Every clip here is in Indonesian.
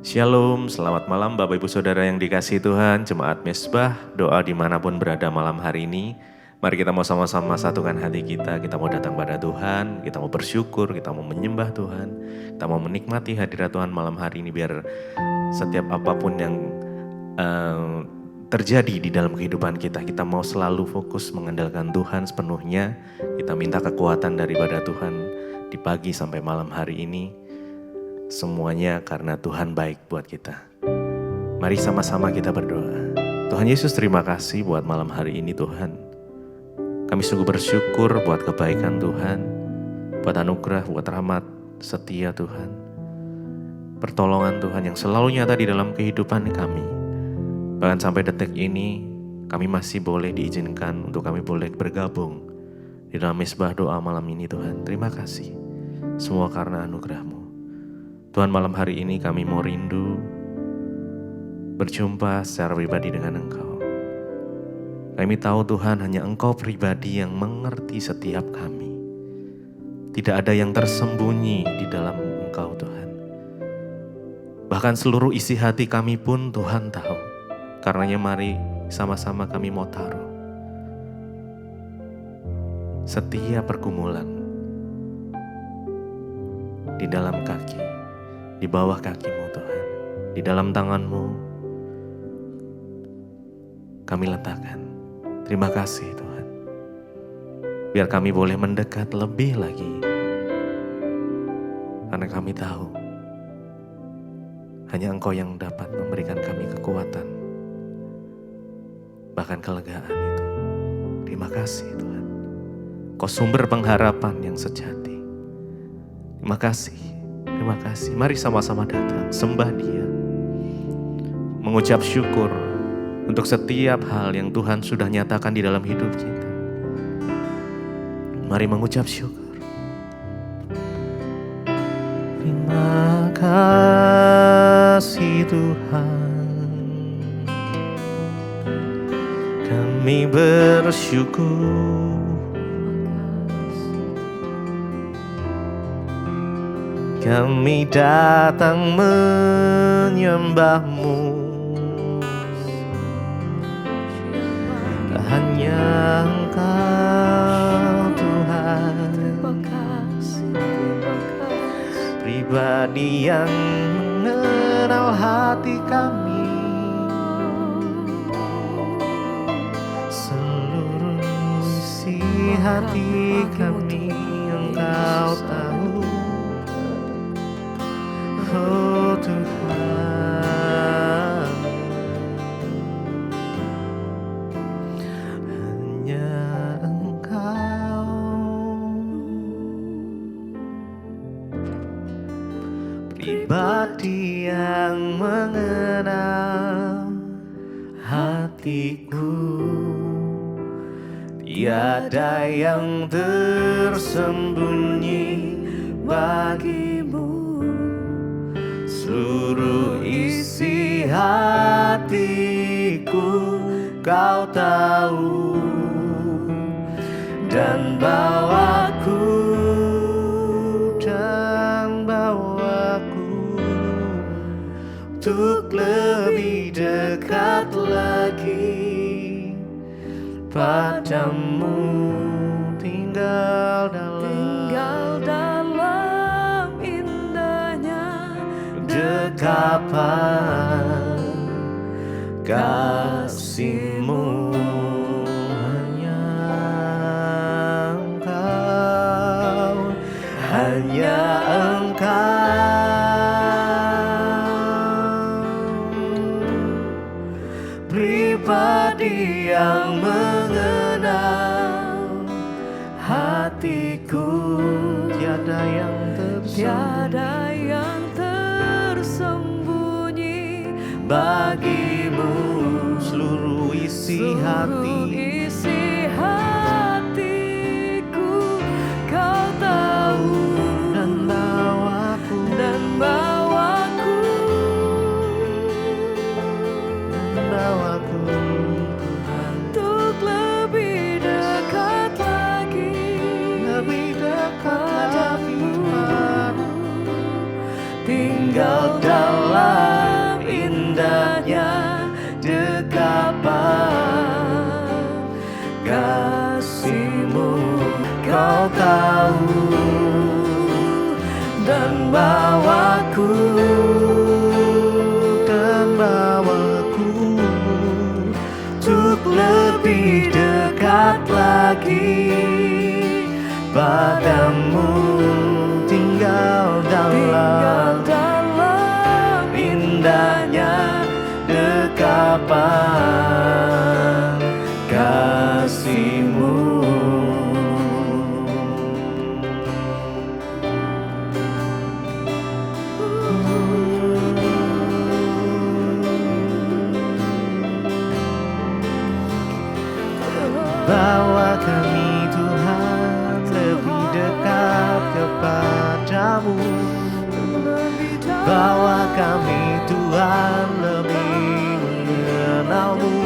Shalom, selamat malam Bapak Ibu Saudara yang dikasihi Tuhan, Jemaat Mesbah, doa dimanapun berada malam hari ini. Mari kita mau sama-sama satukan hati kita mau datang pada Tuhan, kita mau bersyukur, kita mau menyembah Tuhan, kita mau menikmati hadirat Tuhan malam hari ini biar setiap apapun yang terjadi di dalam kehidupan kita mau selalu fokus mengandalkan Tuhan sepenuhnya. Kita minta kekuatan daripada Tuhan di pagi sampai malam hari ini. Semuanya karena Tuhan baik buat kita. Mari sama-sama kita berdoa. Tuhan Yesus, terima kasih buat malam hari ini Tuhan. Kami sungguh bersyukur buat kebaikan Tuhan, buat anugerah, buat rahmat setia Tuhan. Pertolongan Tuhan yang selalu nyata di dalam kehidupan kami. Bahkan sampai detik ini kami masih boleh diizinkan untuk kami boleh bergabung di dalam mesbah doa malam ini Tuhan. Terima kasih. Semua karena anugerah-Mu. Tuhan, malam hari ini kami mau rindu berjumpa secara pribadi dengan Engkau. Kami tahu Tuhan hanya Engkau pribadi yang mengerti setiap kami. Tidak ada yang tersembunyi di dalam Engkau Tuhan. Bahkan seluruh isi hati kami pun Tuhan tahu. Karenanya mari sama-sama kami mau taruh setiap pergumulan di dalam kaki, di bawah kaki-Mu Tuhan, di dalam tangan-Mu kami letakkan. Terima kasih Tuhan. Biar kami boleh mendekat lebih lagi. Karena kami tahu hanya Engkau yang dapat memberikan kami kekuatan, bahkan kelegaan itu. Terima kasih Tuhan. Kau sumber pengharapan yang sejati. Terima kasih. Terima kasih. Mari sama-sama datang, sembah Dia. Mengucap syukur untuk setiap hal yang Tuhan sudah nyatakan di dalam hidup kita. Mari mengucap syukur. Terima kasih Tuhan. Kami bersyukur. Kami datang menyembah-Mu. Hanya Engkau Tuhan, pribadi yang mengenal hati kami. Seluruh isi hati kami Engkau tahu. Oh Tuhan, hanya Engkau, pribadi yang mengenal hatiku. Tiada yang tersembunyi bagi-Mu. Seluruh isi hatiku Kau tahu, dan bawaku untuk lebih dekat lagi padamu, tinggal dalam indahnya dekapan kasih-Mu. Hanya Engkau, pribadi yang mengenal hatiku. Tiada yang tersembunyi bagi-Mu. Seluruh isi hatiku Kau tahu, dan bawaku untuk lebih dekat lagi padamu, tinggal dalam hatiku dan bawaku untuk lebih dekat lagi padamu, tinggal dalam indahnya dekapan kasih-Mu. Bawa kami Tuhan lebih dekat kepadamu. Bawa kami Tuhan lebih mengenal-Mu.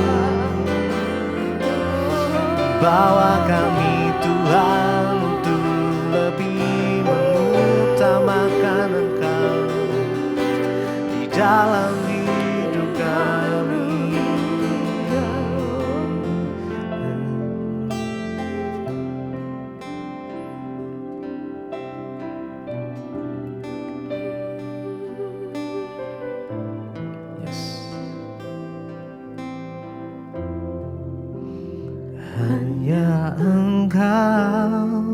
Bawa kami Tuhan untuk lebih mengutamakan Engkau di dalam hidup kami. Hanya Engkau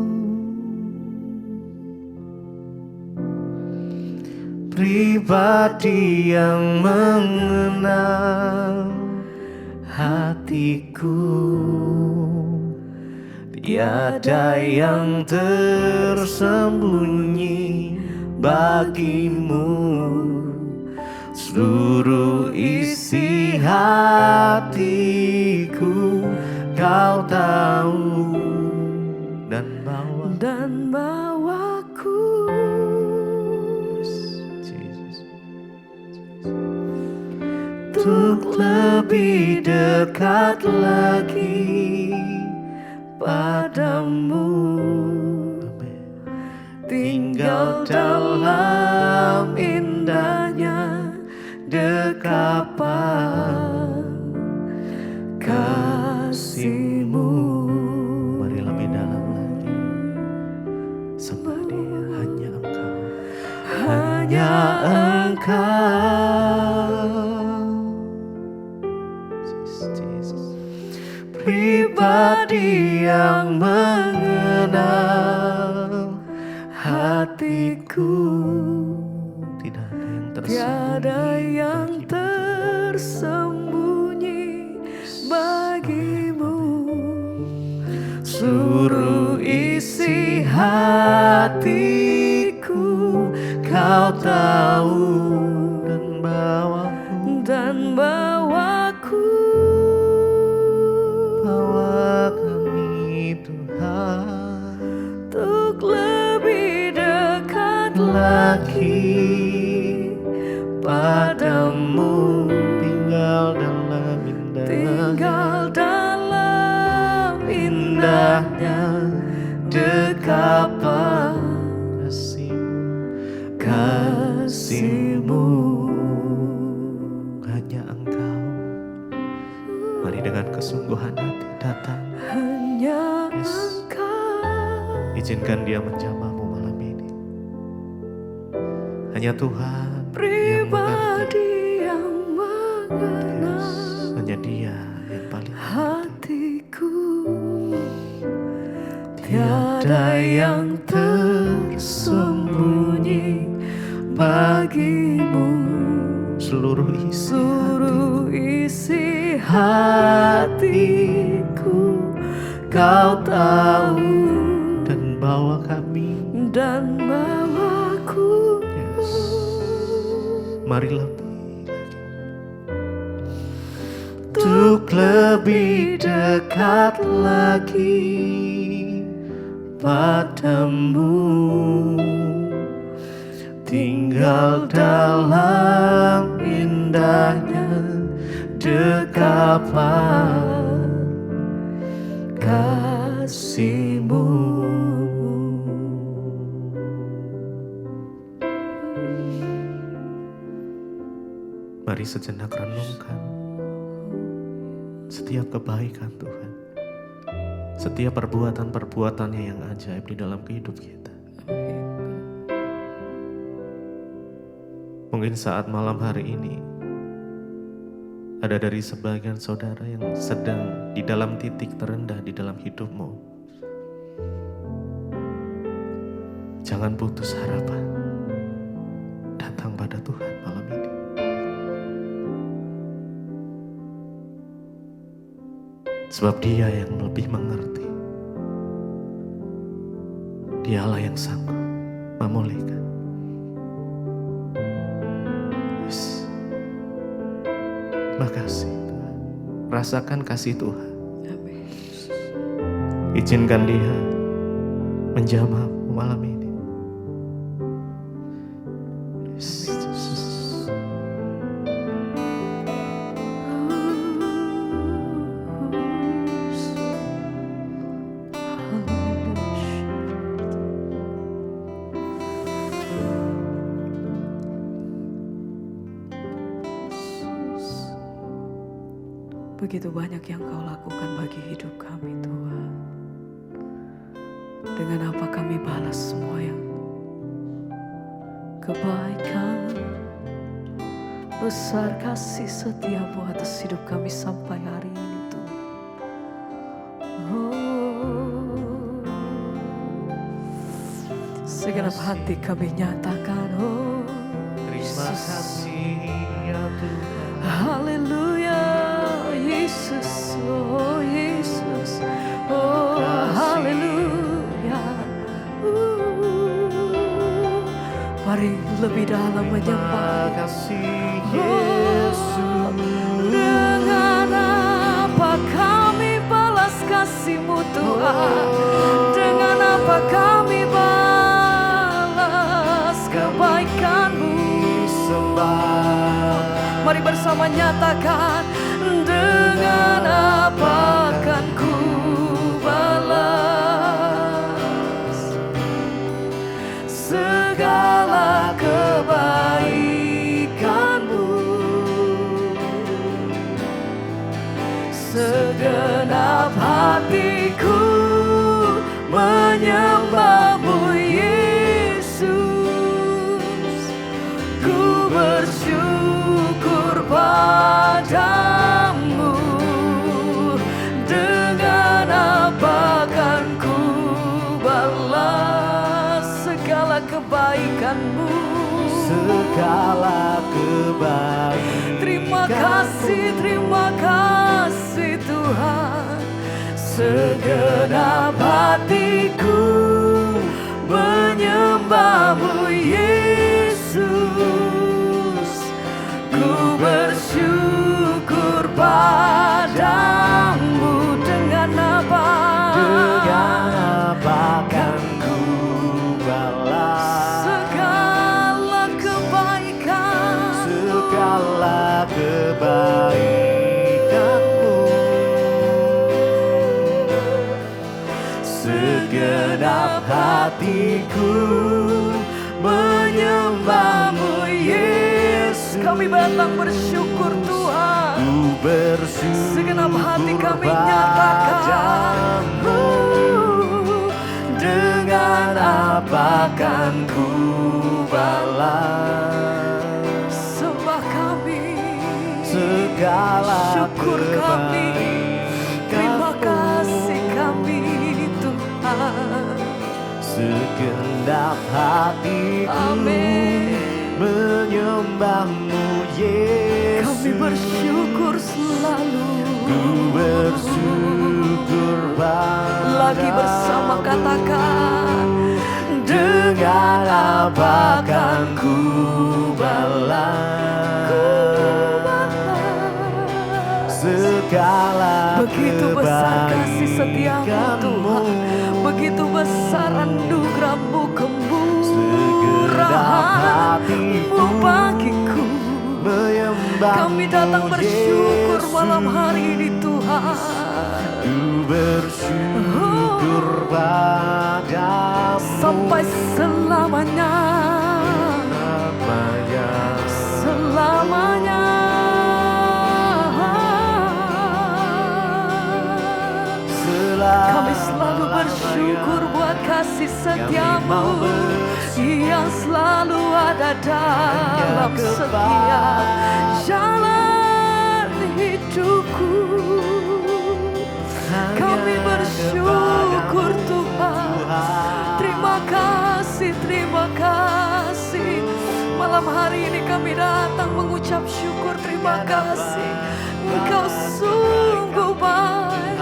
pribadi yang mengenal hatiku. Tiada yang tersembunyi bagi-Mu. Seluruh isi hatiku Kau tahu, dan bawaku untuk lebih dekat lagi padamu, tinggal dalam indahnya dekapan kasih-Mu. Mari lebih dalam lagi sembah Dia. Hanya Engkau, hanya Engkau pribadi yang mengenal hatiku. Tiada yang tersembunyi bagi-Mu. Seluruh isi hatiku Kau tahu, dan bawaku bawa kami Tuhan untuk lebih dekat lagi padamu, tinggal dalam indahnya dekapan kasih-Mu. Hanya Engkau. Mari dengan kesungguhan hati datang. Hanya Engkau. Izinkan Dia menjamahmu malam ini. Hanya Tuhan pribadi yang mengenal. Hanya Dia yang paling hatiku. Tiada yang tersembunyi bagi-Mu. Seluruh isi hatiku Kau tahu, dan bawaku. Yes. Mari lebih lagi untuk lebih dekat lagi padamu, tinggal dalam indahnya dekapan kasih-Mu. Mari sejenak renungkan setiap kebaikan Tuhan, setiap perbuatan-perbuatannya yang ajaib di dalam kehidup kita. Mungkin saat malam hari ini ada dari sebagian saudara yang sedang di dalam titik terendah di dalam hidupmu. Jangan putus harapan. Datang pada Tuhan malam ini. Sebab Dia yang lebih mengerti. Dialah yang sanggup memulihkan. Yes. Makasih Tuhan. Rasakan kasih Tuhan. Amin. Izinkan Dia menjamah malam ini. Yes. Begitu banyak yang Kau lakukan bagi hidup kami Tuhan. Dengan apa kami balas semua yang kebaikan, besar kasih setiamu atas hidup kami sampai hari ini Tuhan. Oh, segenap hati kami nyatakan, oh Terima kasih ya Tuhan. haleluya Yesus, oh Yesus, oh haleluya. Mari lebih dalam menyembah. Terima kasih Oh, dengan apa kami balas kasih-Mu Tuhan? Dengan apa kami balas kebaikan-Mu? Mari bersama nyatakan, dengan apa akan ku balas segala kebaikan-Mu? Segenap hatiku menyembah-Mu Yesus. Ku bersyukur padamu. Dengan apa akan ku balas segala kebaikan-Mu? segala kebaikan. Terima kasih Tuhan. Segenap hatiku menyembah-Mu Yesus. Ku bersyukur padamu. Dengan apa? Dengan apa kan ku balas Segala kebaikan. segala kebaikan-Mu? Segenap hatiku menyembah-Mu Yesus. Kami datang bersyukur Tuhan. Ku bersyukur Segenap hati kami nyatakan, dengan apa kan ku balas sembah kami, segala syukur kami, terima kebaikan-Mu. kasih kami Tuhan. Segenap hatiku Amin. menyembah-Mu Yesus. Kami bersyukur selalu. Ku bersyukur Lagi bersama katakan, dengan apa kan ku balas segala begitu besar kasih setiamu kebaikan-Mu. Tuhan. Begitu besar anugerah-Mu, Segenap hatiku kemurahan-Mu bagiku. menyembah-Mu Kami datang bersyukur Yesus. malam hari ini Tuhan. Ku bersyukur padamu Sampai selamanya, selamanya. Kami selalu bersyukur buat kasih setiamu yang selalu ada dalam setiap jalan hidupku. Kami bersyukur Tuhan. Terima kasih, terima kasih. Malam hari ini kami datang mengucap syukur, terima kasih. Engkau sungguh baik,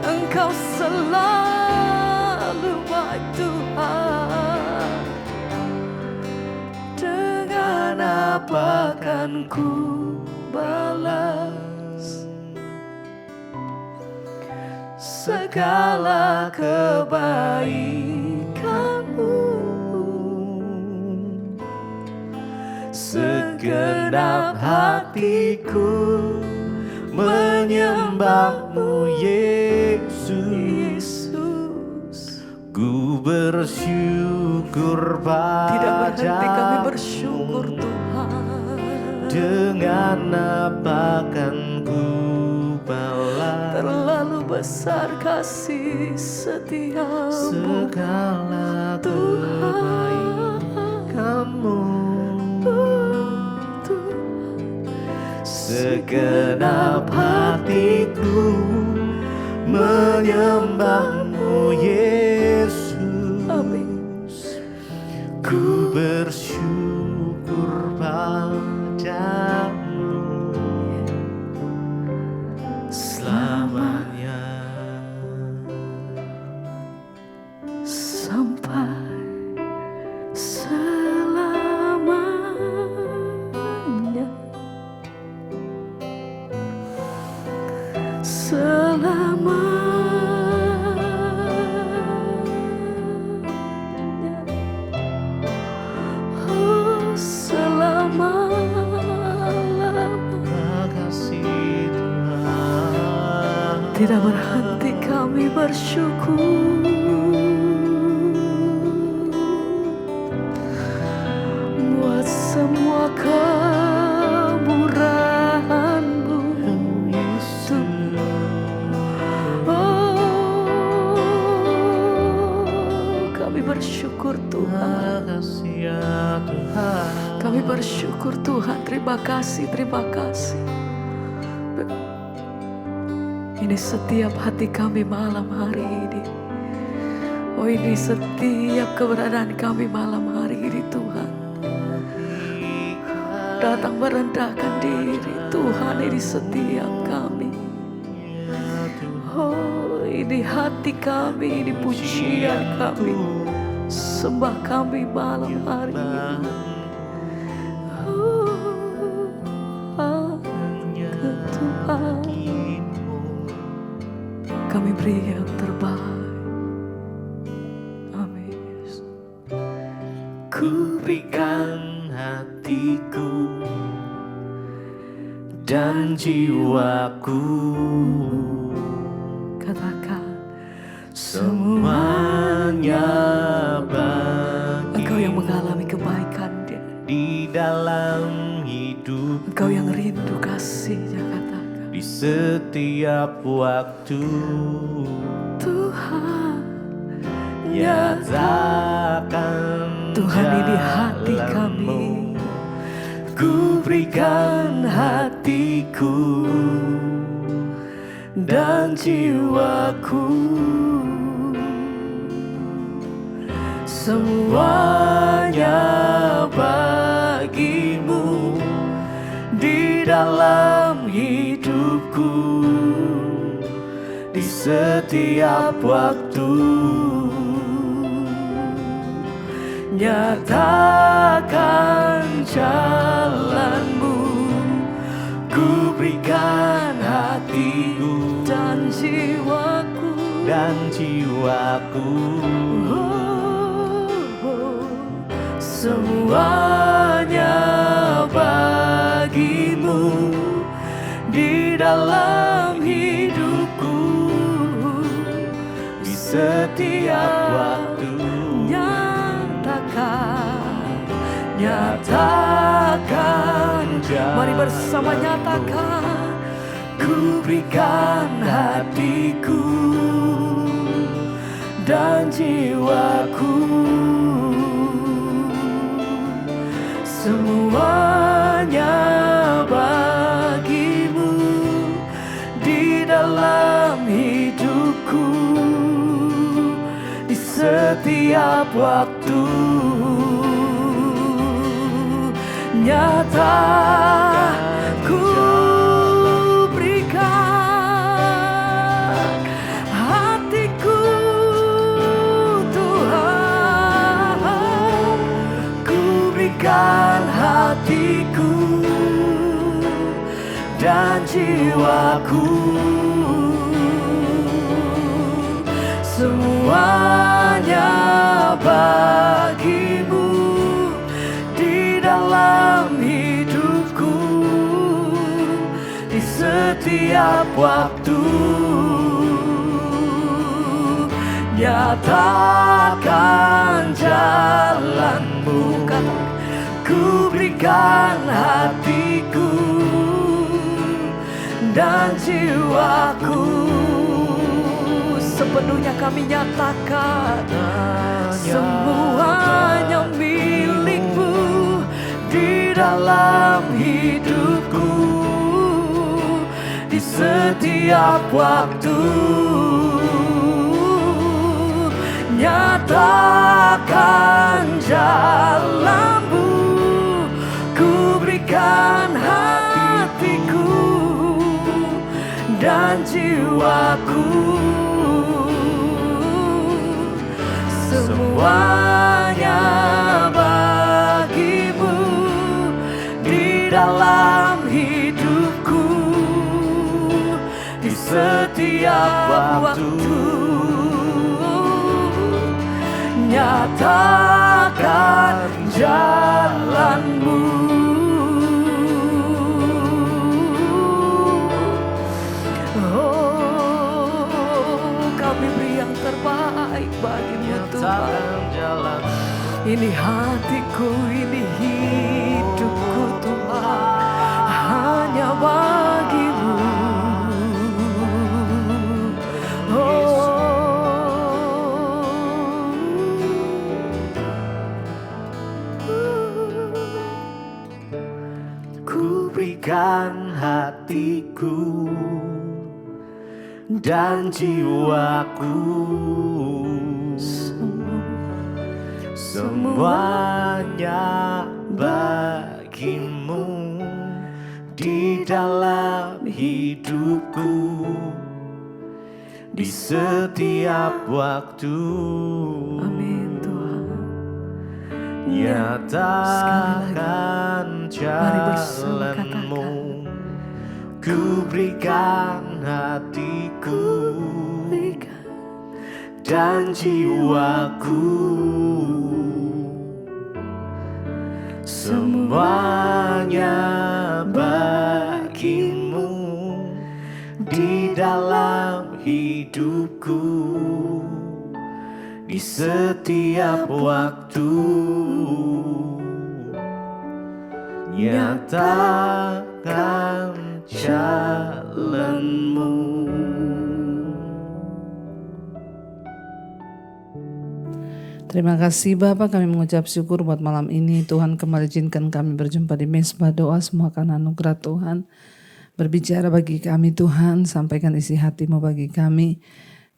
Engkau selalu baik Tuhan. Dengan apa kan ku balas segala kebaikanmu? Segenap hatiku menyembahmu Yesus. Ku bersyukur Tidak berhenti kami padamu. bersyukur Tuhan. Dengan apa kan ku balas Terlalu besar kasih setiamu segala kebaikanmu. Segenap hatiku menyembahmu Yesus. Amin. Ku bersyukur padamu selamanya. Sampai selamanya. Selamanya. Oh, selama-lamanya. Makasih Tuhan. Tidak berhenti kami bersyukur buat semua kemurahan-Mu. Oh, kami bersyukur Tuhan. Makasih ya Tuhan. Kami bersyukur Tuhan. Terima kasih, terima kasih. Ini setiap hati kami malam hari ini. Oh, ini setiap keberadaan kami malam hari ini Tuhan. Datang merendahkan diri Tuhan, ini setiap kami. Oh, ini hati kami, ini pujian kami, sembah kami malam hari ini. Oh, Tuhan, kami beri yang terbaik. Amin. Ku berikan hatiku dan jiwaku, Katakan semuanya bagi Engkau yang mengalami kebaikan dia. di dalam hidup, Engkau yang rindu kasihnya, katakan di setiap waktu. Tuhan, Nyatakan Tuhan, ini hati jalanmu. kami. Ku berikan hatiku dan jiwaku, semuanya bagimu di dalam hidupku, di setiap waktu. Nyatakan jalanmu, ku berikan hatiku dan jiwaku. Semuanya bagimu di dalam hidupku, di setiap waktu. Nyatakan jalanmu. Mari bersama nyatakan. Ku berikan hatiku jiwaku, semuanya bagimu di dalam hidupku, di setiap waktu. Nyata ku berikan hatiku, Tuhan, ku berikan hatiku dan jiwaku, semuanya bagimu di dalam hidupku, di setiap waktu. Nyatakan jalanmu, ku berikan hatiku dan jiwaku, sepenuhnya kami nyatakan, semuanya milikmu di dalam hidupku, di setiap waktu. Nyatakan jalanmu, ku berikan hatiku dan jiwaku, semuanya bagimu di dalam hidupku, di setiap waktu. Nyatakan jalanmu, oh kami beri yang terbaik bagimu Tuhan. Ini hatiku, ini hidupku Tuhan, hanya bagimu. Berikan hatiku dan jiwaku, semuanya bagimu di dalam hidupku, di setiap waktu. Amin Tuhan. Nyatakan jalanmu, ku berikan hatiku dan jiwaku, semuanya bagimu di dalam hidupku, di setiap waktu. Nyatakan jalanmu. Terima kasih Bapak, kami mengucap syukur buat malam ini. Tuhan kembali izinkan kami berjumpa di Mesbah Doa. Semua karena anugerah Tuhan. Berbicara bagi kami Tuhan, sampaikan isi hati-Mu bagi kami.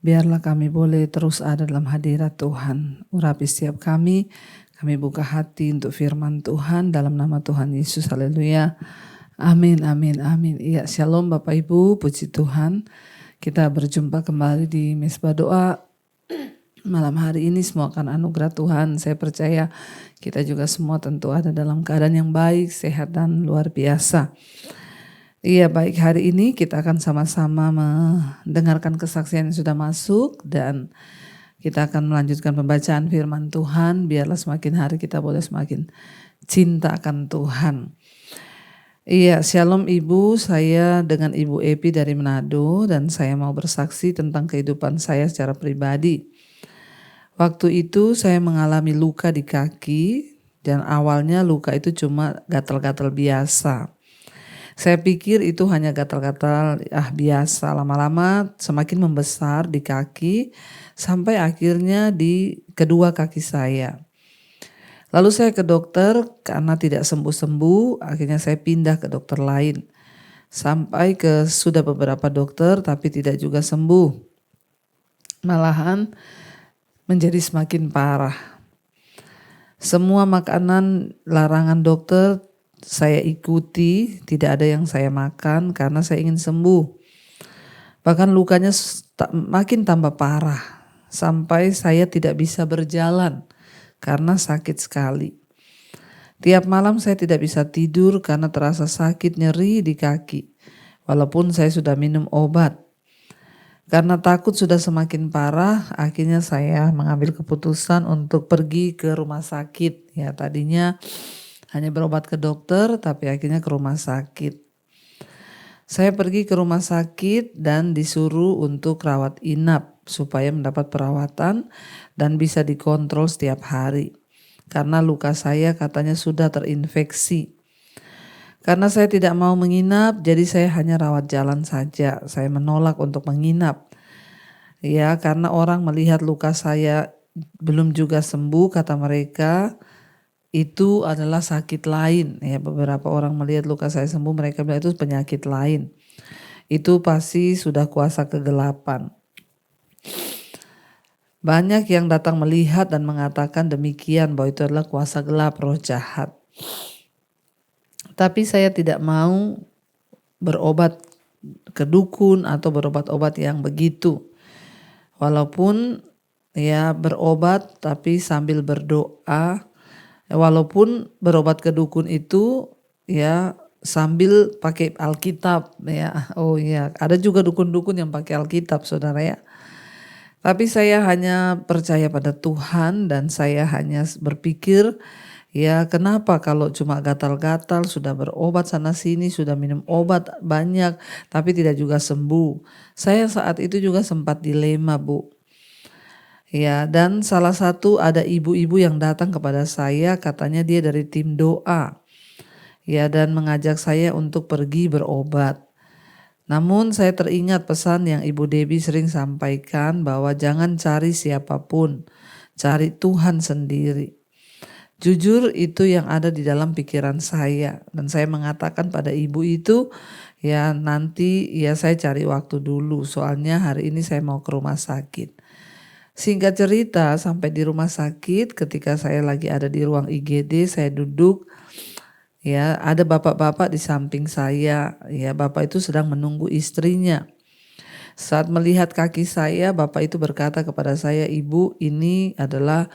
Biarlah kami boleh terus ada dalam hadirat Tuhan. Urapi setiap kami buka hati untuk firman Tuhan dalam nama Tuhan Yesus. Haleluya. Amin, amin, amin. Iya, shalom Bapak Ibu, puji Tuhan. Kita berjumpa kembali di Mesbah Doa. Malam hari ini semua akan anugerah Tuhan. Saya percaya kita juga semua tentu ada dalam keadaan yang baik, sehat dan luar biasa. Iya, baik, hari ini kita akan sama-sama mendengarkan kesaksian yang sudah masuk dan kita akan melanjutkan pembacaan firman Tuhan. Biarlah semakin hari kita boleh semakin cinta akan Tuhan. Iya, shalom Ibu, saya dengan Ibu Epi dari Manado dan saya mau bersaksi tentang kehidupan saya secara pribadi. Waktu itu saya mengalami luka di kaki dan awalnya luka itu cuma gatal-gatal biasa. Saya pikir itu hanya gatal-gatal biasa, lama-lama semakin membesar di kaki sampai akhirnya di kedua kaki saya. Lalu saya ke dokter, karena tidak sembuh-sembuh, akhirnya saya pindah ke dokter lain. Sampai ke sudah beberapa dokter tapi tidak juga sembuh. Malahan menjadi semakin parah. Semua makanan larangan dokter saya ikuti, tidak ada yang saya makan karena saya ingin sembuh. Bahkan lukanya makin tambah parah sampai saya tidak bisa berjalan karena sakit sekali. Tiap malam saya tidak bisa tidur karena terasa sakit nyeri di kaki, walaupun saya sudah minum obat. Karena takut sudah semakin parah, akhirnya saya mengambil keputusan untuk pergi ke rumah sakit. Ya, tadinya hanya berobat ke dokter, tapi akhirnya ke rumah sakit. Saya pergi ke rumah sakit dan disuruh untuk rawat inap supaya mendapat perawatan dan bisa dikontrol setiap hari. Karena luka saya katanya sudah terinfeksi. Karena saya tidak mau menginap, jadi saya hanya rawat jalan saja. Saya menolak untuk menginap. Ya, karena orang melihat luka saya belum juga sembuh, kata mereka, itu adalah sakit lain. Ya, beberapa orang melihat luka saya sembuh, mereka bilang itu penyakit lain. Itu pasti sudah kuasa kegelapan. Banyak yang datang melihat dan mengatakan demikian, bahwa itu adalah kuasa gelap, roh jahat. Tapi saya tidak mau berobat ke dukun atau berobat-obat yang begitu. Walaupun ya berobat tapi sambil berdoa. Walaupun berobat ke dukun itu ya sambil pakai Alkitab ya. Oh ya, ada juga dukun-dukun yang pakai Alkitab, saudara ya. Tapi saya hanya percaya pada Tuhan dan saya hanya berpikir, ya kenapa kalau cuma gatal-gatal, sudah berobat sana sini, sudah minum obat banyak tapi tidak juga sembuh. Saya saat itu juga sempat dilema, Bu. Ya, dan salah satu ada ibu-ibu yang datang kepada saya, katanya dia dari tim doa. Ya, dan mengajak saya untuk pergi berobat. Namun saya teringat pesan yang Ibu Debbie sering sampaikan bahwa jangan cari siapapun, cari Tuhan sendiri. Jujur itu yang ada di dalam pikiran saya, dan saya mengatakan pada ibu itu, ya nanti ya saya cari waktu dulu, soalnya hari ini saya mau ke rumah sakit. Singkat cerita, sampai di rumah sakit, ketika saya lagi ada di ruang IGD, saya duduk, ya ada bapak-bapak di samping saya, ya bapak itu sedang menunggu istrinya. Saat melihat kaki saya, bapak itu berkata kepada saya, "Ibu, ini adalah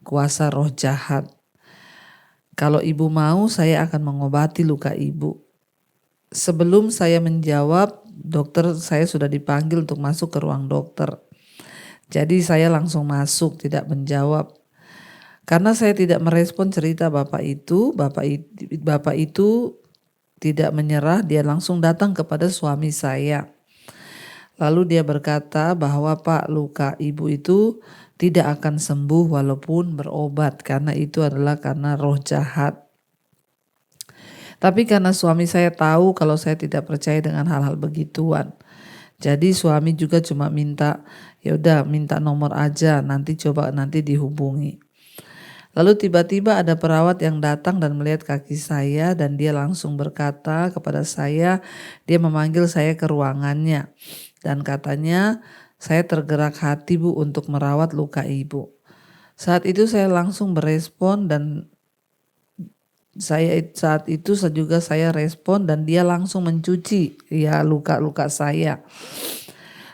kuasa roh jahat. Kalau ibu mau, saya akan mengobati luka ibu." Sebelum saya menjawab, dokter saya sudah dipanggil untuk masuk ke ruang dokter. Jadi saya langsung masuk, tidak menjawab. Karena saya tidak merespon cerita bapak itu tidak menyerah, dia langsung datang kepada suami saya. Lalu dia berkata bahwa Pak, luka ibu itu tidak akan sembuh walaupun berobat, karena itu adalah karena roh jahat. Tapi karena suami saya tahu kalau saya tidak percaya dengan hal-hal begituan, jadi suami juga cuma minta, ya udah minta nomor aja, nanti dihubungi. Lalu tiba-tiba ada perawat yang datang dan melihat kaki saya, dan dia langsung berkata kepada saya, dia memanggil saya ke ruangannya dan katanya, "Saya tergerak hati, Bu, untuk merawat luka ibu." Saat itu saya langsung berespon dan saat itu juga saya respon dan dia langsung mencuci ya luka-luka saya.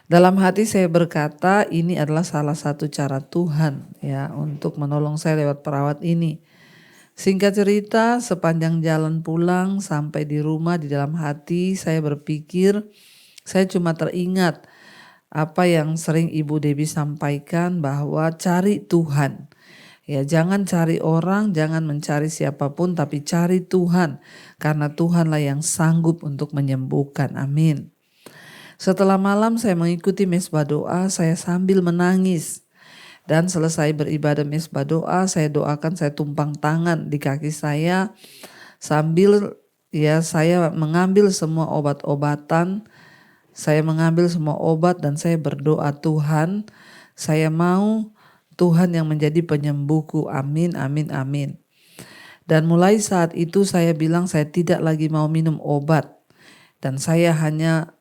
Dalam hati saya berkata, ini adalah salah satu cara Tuhan ya untuk menolong saya lewat perawat ini. Singkat cerita, sepanjang jalan pulang sampai di rumah, di dalam hati saya berpikir, saya cuma teringat apa yang sering Ibu Debbie sampaikan, bahwa cari Tuhan. Ya, jangan cari orang, jangan mencari siapapun, tapi cari Tuhan, karena Tuhanlah yang sanggup untuk menyembuhkan. Amin. Setelah malam saya mengikuti mesbah doa, saya sambil menangis. Dan selesai beribadah mesbah doa, saya doakan, saya tumpang tangan di kaki saya sambil ya saya mengambil semua obat-obatan, saya mengambil semua obat dan saya berdoa, Tuhan, saya mau Tuhan yang menjadi penyembuhku. Amin, amin, amin. Dan mulai saat itu saya bilang saya tidak lagi mau minum obat. Dan saya hanya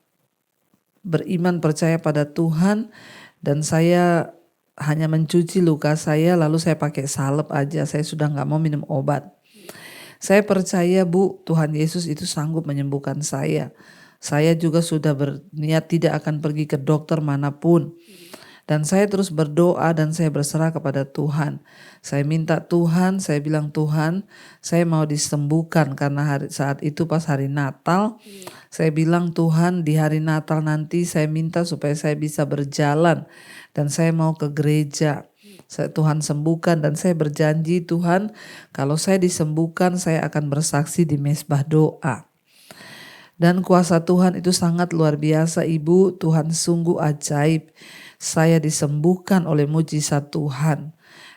beriman percaya pada Tuhan dan saya hanya mencuci luka saya lalu saya pakai salep aja. Saya sudah gak mau minum obat. Saya percaya Bu, Tuhan Yesus itu sanggup menyembuhkan saya. Saya juga sudah berniat tidak akan pergi ke dokter manapun. Dan saya terus berdoa dan saya berserah kepada Tuhan. Saya minta Tuhan, saya bilang Tuhan, saya mau disembuhkan karena saat itu pas hari Natal. Saya bilang Tuhan, di hari Natal nanti saya minta supaya saya bisa berjalan dan saya mau ke gereja. Tuhan sembuhkan dan saya berjanji Tuhan, kalau saya disembuhkan saya akan bersaksi di mezbah doa. Dan kuasa Tuhan itu sangat luar biasa Ibu, Tuhan sungguh ajaib. Saya disembuhkan oleh mujizat Tuhan.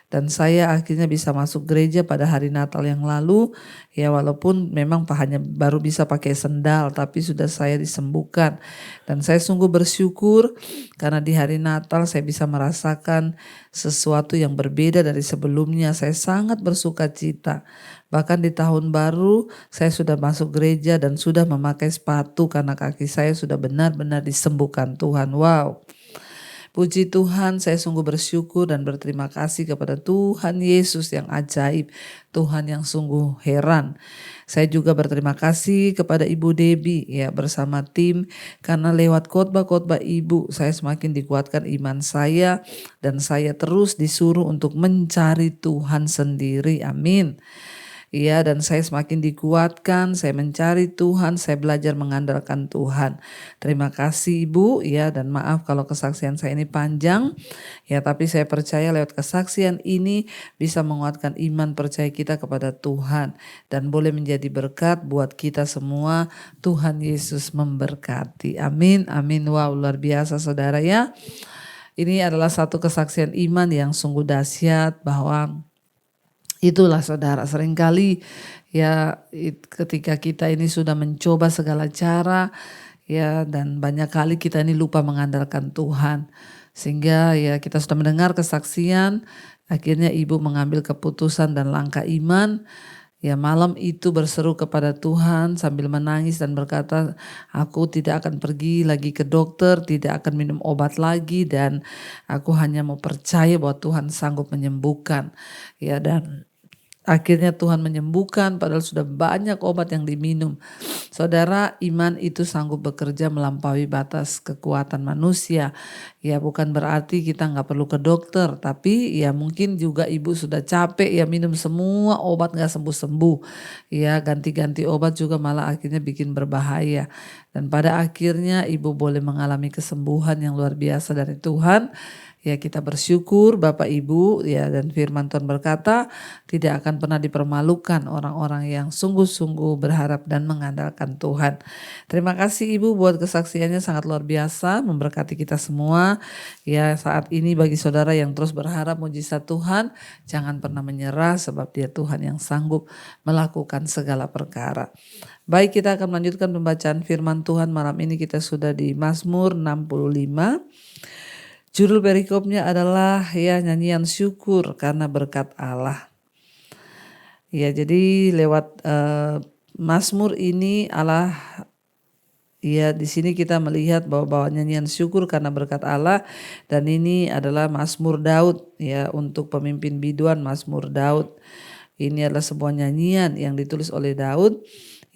Dan saya akhirnya bisa masuk gereja pada hari Natal yang lalu. Ya walaupun memang hanya baru bisa pakai sendal, tapi sudah saya disembuhkan. Dan saya sungguh bersyukur karena di hari Natal saya bisa merasakan sesuatu yang berbeda dari sebelumnya. Saya sangat bersuka cita. Bahkan di tahun baru saya sudah masuk gereja dan sudah memakai sepatu karena kaki saya sudah benar-benar disembuhkan Tuhan. Wow. Puji Tuhan, saya sungguh bersyukur dan berterima kasih kepada Tuhan Yesus yang ajaib, Tuhan yang sungguh heran. Saya juga berterima kasih kepada Ibu Debbie ya bersama tim karena lewat khotbah-khotbah Ibu saya semakin dikuatkan iman saya dan saya terus disuruh untuk mencari Tuhan sendiri. Amin. Ya, dan saya semakin dikuatkan, saya mencari Tuhan, saya belajar mengandalkan Tuhan. Terima kasih Ibu, ya, dan maaf kalau kesaksian saya ini panjang, ya, tapi saya percaya lewat kesaksian ini bisa menguatkan iman percaya kita kepada Tuhan dan boleh menjadi berkat buat kita semua. Tuhan Yesus memberkati. Amin, amin. Wow, luar biasa saudara ya. Ini adalah satu kesaksian iman yang sungguh dahsyat bahwa itulah saudara, seringkali ya ketika kita ini sudah mencoba segala cara ya dan banyak kali kita ini lupa mengandalkan Tuhan. Sehingga ya kita sudah mendengar kesaksian, akhirnya Ibu mengambil keputusan dan langkah iman. Ya malam itu berseru kepada Tuhan sambil menangis dan berkata, aku tidak akan pergi lagi ke dokter, tidak akan minum obat lagi dan aku hanya mau percaya bahwa Tuhan sanggup menyembuhkan. Ya dan akhirnya Tuhan menyembuhkan padahal sudah banyak obat yang diminum. Saudara, iman itu sanggup bekerja melampaui batas kekuatan manusia. Ya bukan berarti kita gak perlu ke dokter. Tapi ya mungkin juga Ibu sudah capek ya minum semua obat gak sembuh-sembuh. Ya ganti-ganti obat juga malah akhirnya bikin berbahaya. Dan pada akhirnya Ibu boleh mengalami kesembuhan yang luar biasa dari Tuhan. Ya kita bersyukur Bapak Ibu ya dan firman Tuhan berkata tidak akan pernah dipermalukan orang-orang yang sungguh-sungguh berharap dan mengandalkan Tuhan. Terima kasih Ibu buat kesaksiannya sangat luar biasa memberkati kita semua. Ya saat ini bagi saudara yang terus berharap mujizat Tuhan jangan pernah menyerah sebab Dia Tuhan yang sanggup melakukan segala perkara. Baik kita akan melanjutkan pembacaan firman Tuhan malam ini kita sudah di Mazmur 65. Judul perikopnya adalah ya nyanyian syukur karena berkat Allah. Ya jadi lewat Mazmur ini Allah ya di sini kita melihat bahwa nyanyian syukur karena berkat Allah dan ini adalah Mazmur Daud ya untuk pemimpin biduan Mazmur Daud. Ini adalah sebuah nyanyian yang ditulis oleh Daud.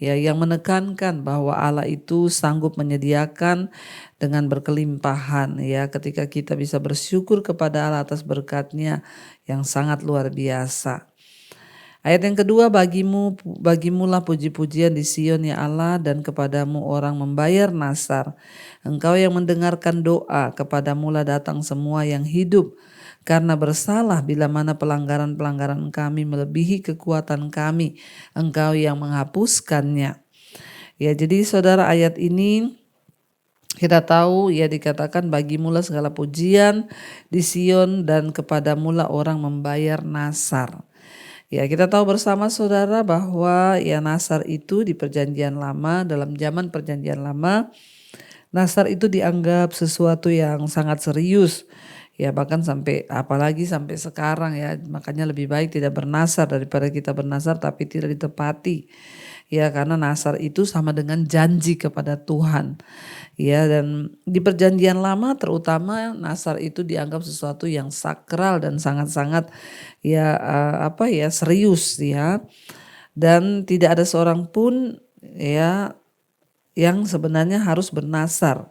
Ya, yang menekankan bahwa Allah itu sanggup menyediakan dengan berkelimpahan ya ketika kita bisa bersyukur kepada Allah atas berkat-Nya yang sangat luar biasa. Ayat yang kedua, bagimulah puji-pujian di Sion ya Allah dan kepadamu orang membayar nasar. Engkau yang mendengarkan doa, kepadamulah datang semua yang hidup. Karena bersalah bila mana pelanggaran-pelanggaran kami melebihi kekuatan kami, Engkau yang menghapuskannya. Ya jadi saudara ayat ini kita tahu ya dikatakan bagimulah segala pujian di Sion dan kepadamulah orang membayar nasar. Ya, kita tahu bersama saudara bahwa ya Nasar itu di perjanjian lama, dalam zaman perjanjian lama, Nasar itu dianggap sesuatu yang sangat serius. Ya bahkan sampai apalagi sampai sekarang ya, makanya lebih baik tidak bernasar daripada kita bernasar tapi tidak ditepati. Ya karena nasar itu sama dengan janji kepada Tuhan. Ya dan di perjanjian lama terutama nasar itu dianggap sesuatu yang sakral dan sangat-sangat ya serius ya. Dan tidak ada seorang pun ya yang sebenarnya harus bernasar.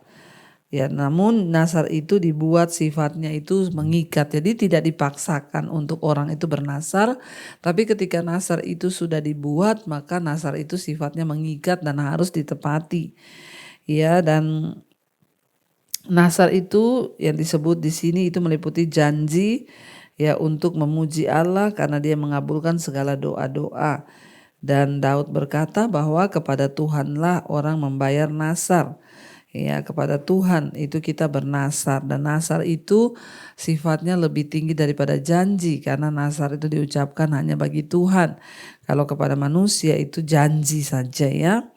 Ya, namun nasar itu dibuat sifatnya itu mengikat. Jadi tidak dipaksakan untuk orang itu bernasar, tapi ketika nasar itu sudah dibuat, maka nasar itu sifatnya mengikat dan harus ditepati. Ya, dan nasar itu yang disebut di sini itu meliputi janji ya untuk memuji Allah karena Dia mengabulkan segala doa-doa. Dan Daud berkata bahwa kepada Tuhanlah orang membayar nasar. Ya kepada Tuhan itu kita bernasar, dan nasar itu sifatnya lebih tinggi daripada janji karena nasar itu diucapkan hanya bagi Tuhan. Kalau kepada manusia itu janji saja ya.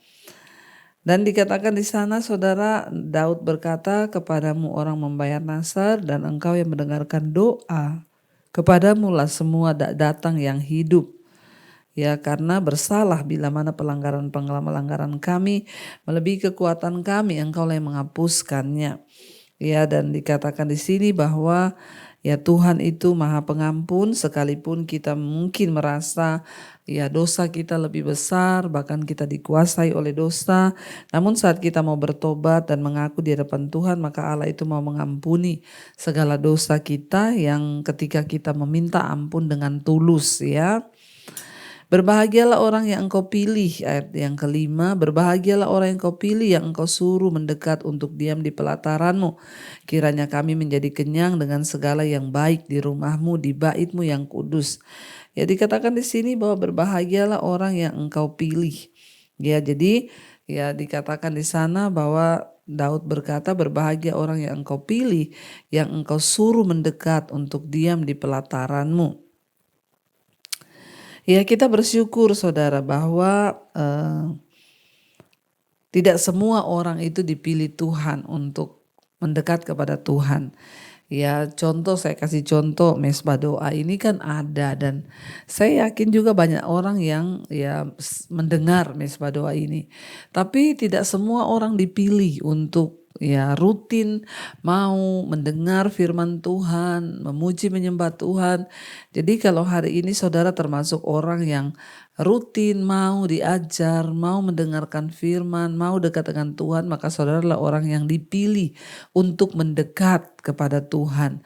Dan dikatakan di sana saudara, Daud berkata, kepadamu orang membayar nasar dan engkau yang mendengarkan doa. Kepadamu lah semua datang yang hidup. Ya karena bersalah bila mana pelanggaran kami melebihi kekuatan kami, engkaulah yang menghapuskannya. Ya dan dikatakan di sini bahwa ya Tuhan itu Maha Pengampun, sekalipun kita mungkin merasa ya dosa kita lebih besar, bahkan kita dikuasai oleh dosa. Namun saat kita mau bertobat dan mengaku di hadapan Tuhan, maka Allah itu mau mengampuni segala dosa kita yang ketika kita meminta ampun dengan tulus ya. Berbahagialah orang yang engkau pilih, ayat yang kelima, berbahagialah orang yang engkau pilih, yang engkau suruh mendekat untuk diam di pelataranmu. Kiranya kami menjadi kenyang dengan segala yang baik di rumahmu, di baitmu yang kudus. Ya dikatakan di sini bahwa berbahagialah orang yang engkau pilih. Ya jadi ya dikatakan di sana bahwa Daud berkata berbahagia orang yang engkau pilih, yang engkau suruh mendekat untuk diam di pelataranmu. Ya kita bersyukur saudara bahwa tidak semua orang itu dipilih Tuhan untuk mendekat kepada Tuhan. Ya contoh, saya kasih contoh mesbah doa ini kan ada, dan saya yakin juga banyak orang yang ya mendengar mesbah doa ini. Tapi tidak semua orang dipilih untuk ya rutin mau mendengar firman Tuhan, memuji menyembah Tuhan. Jadi kalau hari ini saudara termasuk orang yang rutin mau diajar, mau mendengarkan firman, mau dekat dengan Tuhan, maka saudara adalah orang yang dipilih untuk mendekat kepada Tuhan.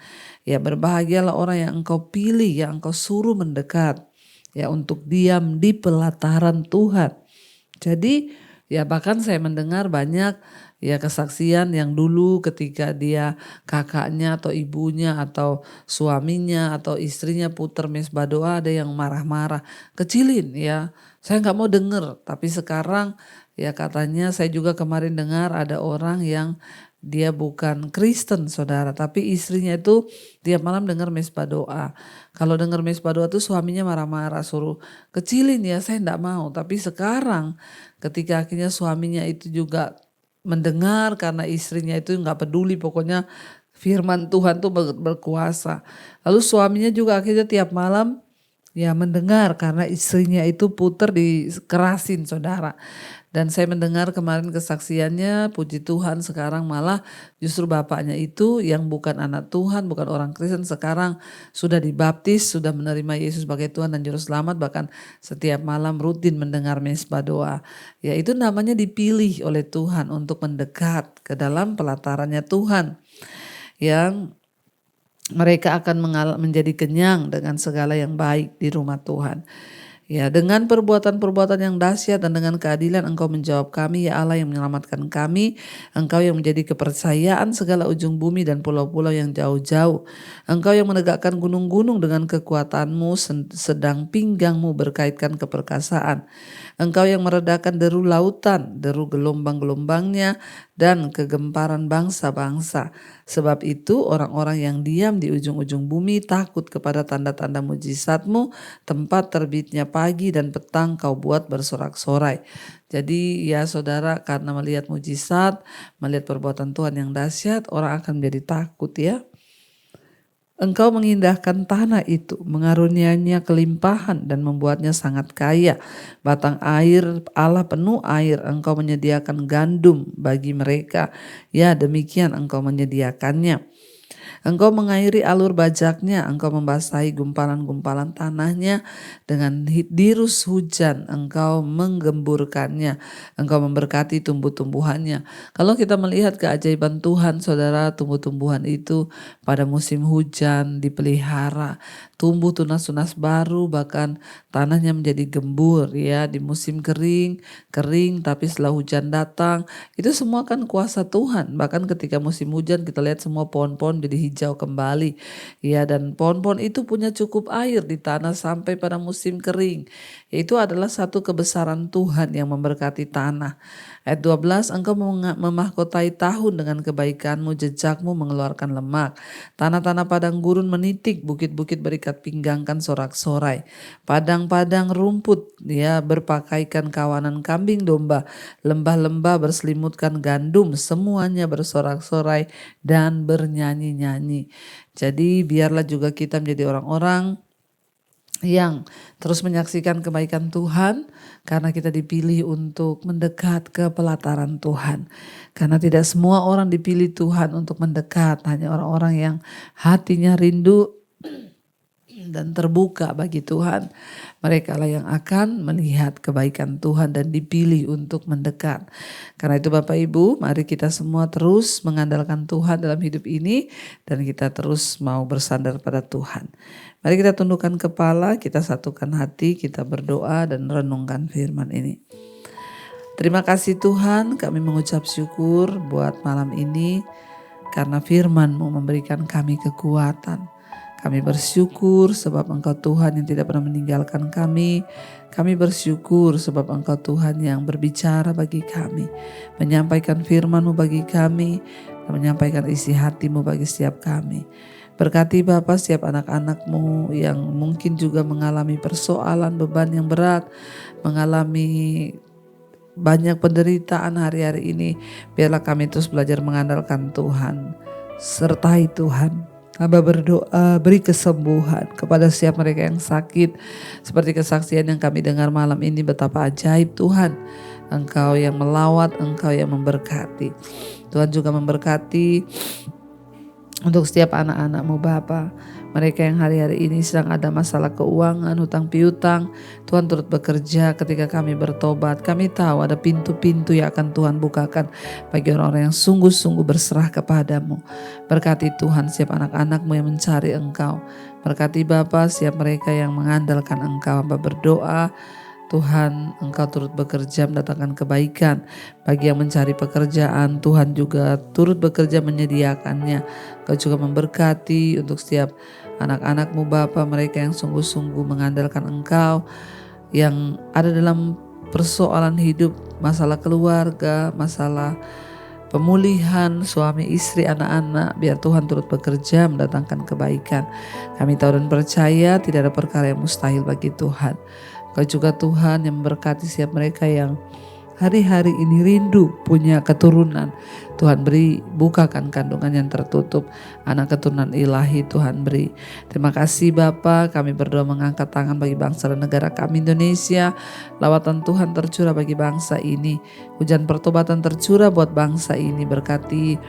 Ya berbahagialah orang yang engkau pilih, yang engkau suruh mendekat, ya untuk diam di pelataran Tuhan. Jadi ya bahkan saya mendengar banyak ya kesaksian yang dulu ketika dia kakaknya atau ibunya atau suaminya atau istrinya puter mesbah doa, ada yang marah-marah, kecilin ya, saya gak mau denger. Tapi sekarang ya katanya saya juga kemarin dengar ada orang yang dia bukan Kristen saudara, tapi istrinya itu tiap malam dengar mesbah doa. Kalau dengar mesbah doa tuh suaminya marah-marah, suruh kecilin ya, saya gak mau. Tapi sekarang ketika akhirnya suaminya itu juga mendengar karena istrinya itu nggak peduli, pokoknya firman Tuhan tuh berkuasa. Lalu suaminya juga akhirnya tiap malam ya mendengar karena istrinya itu puter dikerasin saudara. Dan saya mendengar kemarin kesaksiannya, puji Tuhan sekarang malah justru bapaknya itu yang bukan anak Tuhan, bukan orang Kristen, sekarang sudah dibaptis, sudah menerima Yesus sebagai Tuhan dan Juru Selamat, bahkan setiap malam rutin mendengar mesbah doa. Ya itu namanya dipilih oleh Tuhan untuk mendekat ke dalam pelatarannya Tuhan. Yang mereka akan menjadi kenyang dengan segala yang baik di rumah Tuhan. Ya, dengan perbuatan-perbuatan yang dahsyat dan dengan keadilan engkau menjawab kami, ya Allah yang menyelamatkan kami. Engkau yang menjadi kepercayaan segala ujung bumi dan pulau-pulau yang jauh-jauh. Engkau yang menegakkan gunung-gunung dengan kekuatanmu, sedang pinggangmu berkaitkan keperkasaan. Engkau yang meredakan deru lautan, deru gelombang-gelombangnya, dan kegemparan bangsa-bangsa. Sebab itu orang-orang yang diam di ujung-ujung bumi takut kepada tanda-tanda mujizat-Mu. Tempat terbitnya pagi dan petang Kau buat bersorak-sorai. Jadi ya saudara, karena melihat mujizat, melihat perbuatan Tuhan yang dahsyat, orang akan menjadi takut ya. Engkau mengindahkan tanah itu, mengaruniainya kelimpahan dan membuatnya sangat kaya. Batang air Allah penuh air, Engkau menyediakan gandum bagi mereka. Ya, demikian Engkau menyediakannya. Engkau mengairi alur bajaknya, Engkau membasahi gumpalan-gumpalan tanahnya dengan dirus hujan, Engkau menggemburkannya, Engkau memberkati tumbuh-tumbuhannya. Kalau kita melihat keajaiban Tuhan, saudara, tumbuh-tumbuhan itu pada musim hujan dipelihara, tumbuh tunas-tunas baru, bahkan tanahnya menjadi gembur ya. Di musim kering, tapi setelah hujan datang, itu semua kan kuasa Tuhan. Bahkan ketika musim hujan kita lihat semua pohon-pohon jadi hijau kembali ya, dan pohon-pohon itu punya cukup air di tanah sampai pada musim kering. Itu adalah satu kebesaran Tuhan yang memberkati tanah. Ayat 12, Engkau memahkotai tahun dengan kebaikan-Mu, jejak-Mu mengeluarkan lemak. Tanah-tanah padang gurun menitik, bukit-bukit berikat pinggangkan sorak-sorai. Padang-padang rumput ya berpakaikan kawanan kambing domba. Lembah-lembah berselimutkan gandum, semuanya bersorak-sorai dan bernyanyi-nyanyi. Jadi biarlah juga kita menjadi orang-orang yang terus menyaksikan kebaikan Tuhan, karena kita dipilih untuk mendekat ke pelataran Tuhan. Karena tidak semua orang dipilih Tuhan untuk mendekat, hanya orang-orang yang hatinya rindu dan terbuka bagi Tuhan. Mereka lah yang akan melihat kebaikan Tuhan dan dipilih untuk mendekat. Karena itu Bapak Ibu, mari kita semua terus mengandalkan Tuhan dalam hidup ini, dan kita terus mau bersandar pada Tuhan. Mari kita tundukkan kepala, kita satukan hati, kita berdoa dan renungkan firman ini. Terima kasih Tuhan, kami mengucap syukur buat malam ini, karena firman-Mu memberikan kami kekuatan. Kami bersyukur sebab Engkau Tuhan yang tidak pernah meninggalkan kami. Kami bersyukur sebab Engkau Tuhan yang berbicara bagi kami, menyampaikan firman-Mu bagi kami, dan menyampaikan isi hati-Mu bagi setiap kami. Berkati Bapa setiap anak-anak-Mu yang mungkin juga mengalami persoalan, beban yang berat, mengalami banyak penderitaan hari-hari ini. Biarlah kami terus belajar mengandalkan Tuhan. Sertai Tuhan. Hamba berdoa beri kesembuhan kepada setiap mereka yang sakit. Seperti kesaksian yang kami dengar malam ini, betapa ajaib Tuhan. Engkau yang melawat, Engkau yang memberkati. Tuhan juga memberkati untuk setiap anak-anak-Mu Bapa. Mereka yang hari-hari ini sedang ada masalah keuangan, hutang piutang, Tuhan turut bekerja ketika kami bertobat. Kami tahu ada pintu-pintu yang akan Tuhan bukakan bagi orang-orang yang sungguh-sungguh berserah kepada-Mu. Berkati Tuhan setiap anak-anak-Mu yang mencari Engkau. Berkati Bapa setiap mereka yang mengandalkan Engkau. Hamba berdoa Tuhan, Engkau turut bekerja mendatangkan kebaikan bagi yang mencari pekerjaan. Tuhan juga turut bekerja menyediakannya. Engkau juga memberkati untuk setiap anak-anak-Mu Bapa, mereka yang sungguh-sungguh mengandalkan Engkau, yang ada dalam persoalan hidup, masalah keluarga, masalah pemulihan suami, istri, anak-anak. Biar Tuhan turut bekerja mendatangkan kebaikan. Kami tahu dan percaya tidak ada perkara yang mustahil bagi Tuhan. Kau juga Tuhan yang memberkati setiap mereka yang hari-hari ini rindu punya keturunan. Tuhan beri, bukakan kandungan yang tertutup, anak keturunan ilahi Tuhan beri. Terima kasih Bapa, kami berdoa mengangkat tangan bagi bangsa dan negara kami Indonesia. Lawatan Tuhan tercurah bagi bangsa ini, hujan pertobatan tercurah buat bangsa ini. Berkati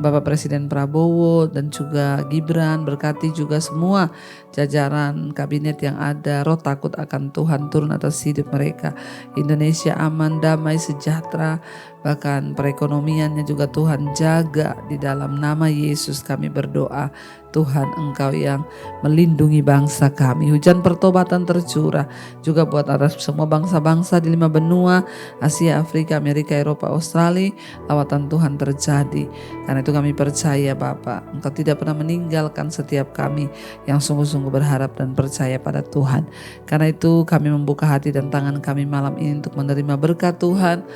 Bapak Presiden Prabowo dan juga Gibran, berkati juga semua jajaran kabinet yang ada. Roh takut akan Tuhan turun atas hidup mereka. Indonesia aman, damai, sejahtera, bahkan perekonomiannya juga Tuhan jaga. Di dalam nama Yesus kami berdoa, Tuhan Engkau yang melindungi bangsa kami. Hujan pertobatan tercurah juga buat atas semua bangsa-bangsa di 5 benua, Asia, Afrika, Amerika, Eropa, Australia. Lawatan Tuhan terjadi. Karena itu kami percaya Bapa, Engkau tidak pernah meninggalkan setiap kami yang sungguh-sungguh berharap dan percaya pada Tuhan. Karena itu kami membuka hati dan tangan kami malam ini untuk menerima berkat Tuhan.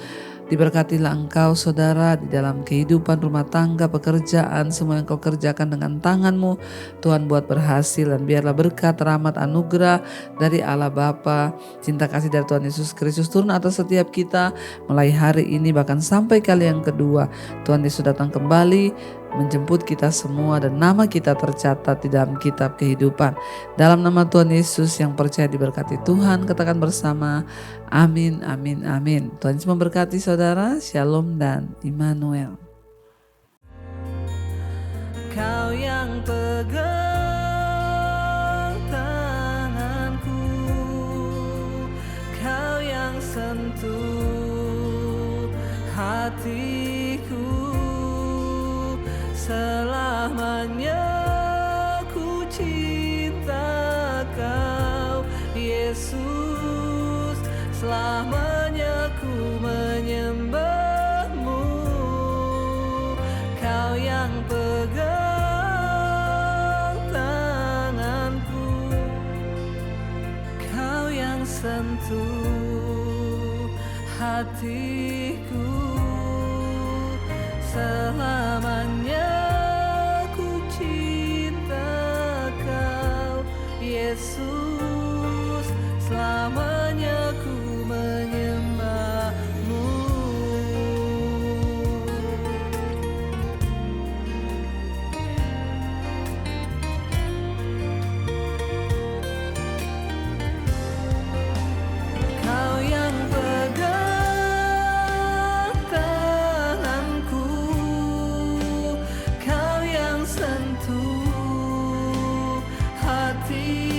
Diberkatilah engkau saudara di dalam kehidupan rumah tangga, pekerjaan, semua yang kau kerjakan dengan tanganmu. Tuhan buat berhasil, dan biarlah berkat, rahmat, anugerah dari Allah Bapa, cinta kasih dari Tuhan Yesus Kristus turun atas setiap kita mulai hari ini bahkan sampai kali yang kedua. Tuhan Yesus datang kembali menjemput kita semua dan nama kita tercatat di dalam kitab kehidupan. Dalam nama Tuhan Yesus yang percaya diberkati Tuhan, katakan bersama amin, amin, amin. Tuhan Yesus memberkati saudara. Shalom dan Immanuel. Kau yang pegang tanganku, kau yang sentuh hatiku, selamanya ku cinta kau Yesus, selamanya ku menyembahmu. Kau yang pegang tanganku, kau yang sentuh hatiku, selamanya ku cinta kau Yesus, selamanya ku menyembahmu. Kau yang pegang tanganku, kau yang sentuh hati